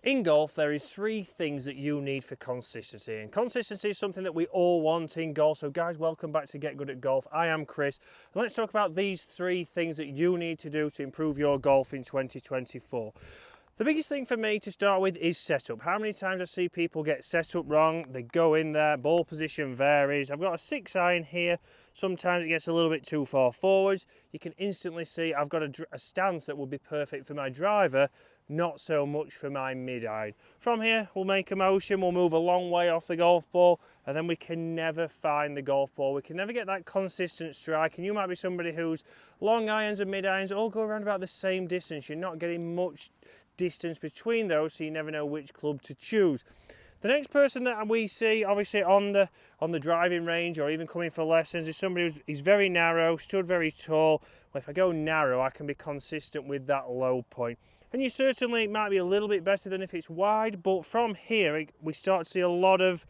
In golf, there is three things that you need for consistency, and consistency is something that we all want in golf. So guys, welcome back to Get Good at Golf. I am Chris, and let's talk about these three things that you need to do to improve your golf in 2024. The biggest thing for me to start with is setup. How many times I see people get set up wrong, they go in there, ball position varies. I've got a 6-iron here, sometimes it gets a little bit too far forwards. You can instantly see I've got a stance that would be perfect for my driver, not so much for my mid-iron. From here, we'll make a motion, we'll move a long way off the golf ball, and then we can never find the golf ball. We can never get that consistent strike, and you might be somebody whose long irons and mid-irons all go around about the same distance. You're not getting much distance between those, so you never know which club to choose. The next person that we see, obviously on the driving range or even coming for lessons, is somebody who's very narrow, stood very tall. Well, if I go narrow, I can be consistent with that low point. And you certainly might be a little bit better than if it's wide, but from here we start to see a lot of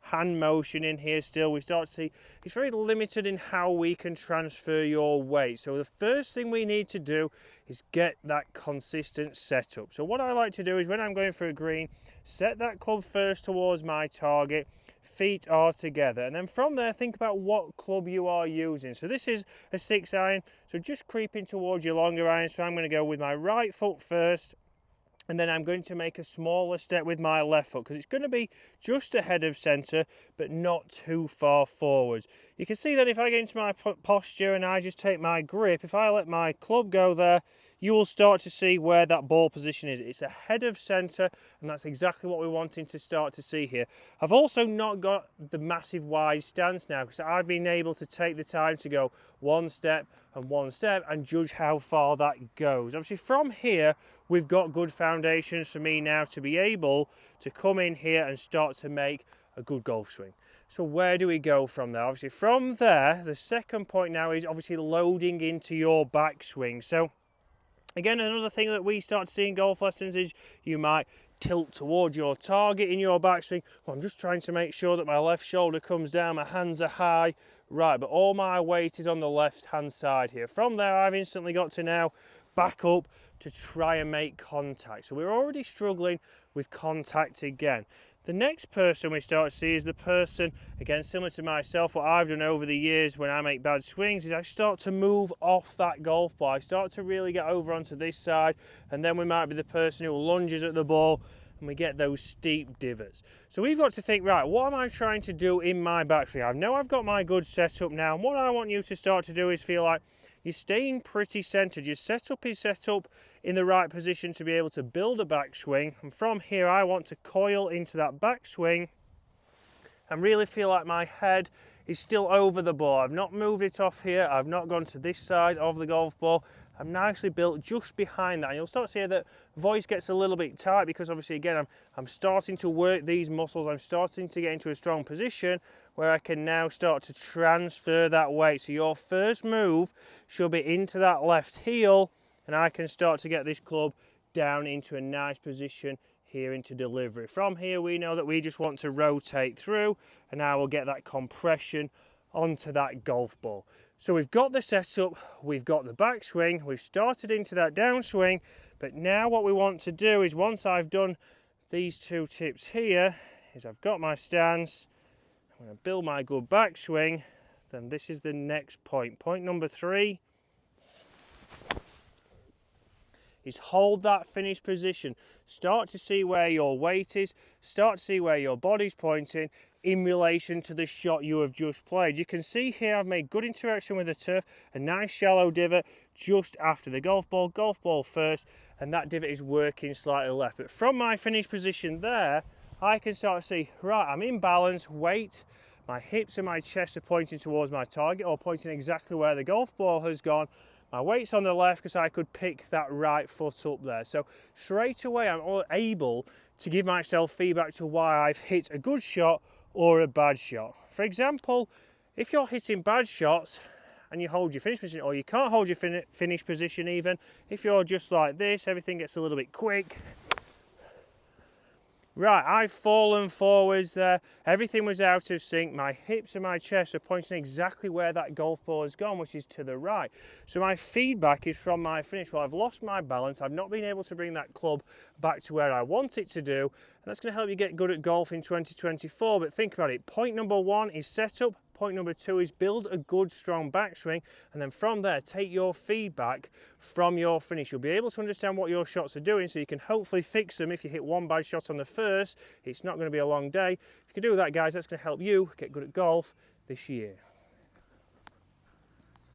hand motion in here still. We start to see it's very limited in how we can transfer your weight. So the first thing we need to do is get that consistent setup. So what I like to do is when I'm going for a green, set that club first towards my target, feet are together, and then from there think about what club you are using. So this is a 6-iron, so just creeping towards your longer iron. So I'm going to go with my right foot first, and then I'm going to make a smaller step with my left foot because it's going to be just ahead of centre but not too far forwards. You can see that if I get into my posture and I just take my grip, if I let my club go there, you will start to see where that ball position is. It's ahead of centre, and that's exactly what we're wanting to start to see here. I've also not got the massive wide stance now because I've been able to take the time to go one step and judge how far that goes. Obviously from here we've got good foundations for me now to be able to come in here and start to make a good golf swing. So where do we go from there? Obviously from there, the second point now is obviously loading into your backswing. So again, another thing that we start to see in golf lessons is you might tilt towards your target in your backswing. Well, I'm just trying to make sure that my left shoulder comes down, my hands are high. Right, but all my weight is on the left-hand side here. From there, I've instantly got to now back up to try and make contact. So we're already struggling with contact again. The next person we start to see is the person, again, similar to myself, what I've done over the years when I make bad swings is I start to move off that golf ball. I start to really get over onto this side, and then we might be the person who lunges at the ball, and we get those steep divots. So we've got to think, right, what am I trying to do in my backswing? I know I've got my good setup now, and what I want you to start to do is feel like you're staying pretty centered. Your setup is set up in the right position to be able to build a backswing, and from here I want to coil into that backswing and really feel like my head is still over the ball. I've not moved it off here, I've not gone to this side of the golf ball. I'm nicely built just behind that, and you'll start to see that voice gets a little bit tight because obviously again I'm starting to work these muscles. I'm starting to get into a strong position where I can now start to transfer that weight. So your first move should be into that left heel, and I can start to get this club down into a nice position here into delivery. From here we know that we just want to rotate through, and now we'll get that compression onto that golf ball. So we've got the setup, we've got the backswing, we've started into that downswing, but now what we want to do is once I've done these two tips here, is I've got my stance, I'm going to build my good backswing, then this is the next point. Point number 3 is hold that finished position. Start to see where your weight is, start to see where your body's pointing in relation to the shot you have just played. You can see here I've made good interaction with the turf, a nice shallow divot just after the golf ball first, and that divot is working slightly left. But from my finished position there, I can start to see, right, I'm in balance, weight, my hips and my chest are pointing towards my target or pointing exactly where the golf ball has gone. My weight's on the left because I could pick that right foot up there. So straight away I'm able to give myself feedback to why I've hit a good shot or a bad shot. For example, if you're hitting bad shots and you hold your finish position, or you can't hold your finish position even, if you're just like this, everything gets a little bit quick, Right, I've fallen forwards there. Everything was out of sync. My hips and my chest are pointing exactly where that golf ball has gone, which is to the right. So my feedback is from my finish. Well, I've lost my balance. I've not been able to bring that club back to where I want it to do. And that's going to help you get good at golf in 2024. But think about it. Point number one is setup. Point number two is build a good, strong backswing, and then from there, take your feedback from your finish. You'll be able to understand what your shots are doing, so you can hopefully fix them. If you hit one bad shot on the first, it's not going to be a long day. If you can do that, guys, that's going to help you get good at golf this year.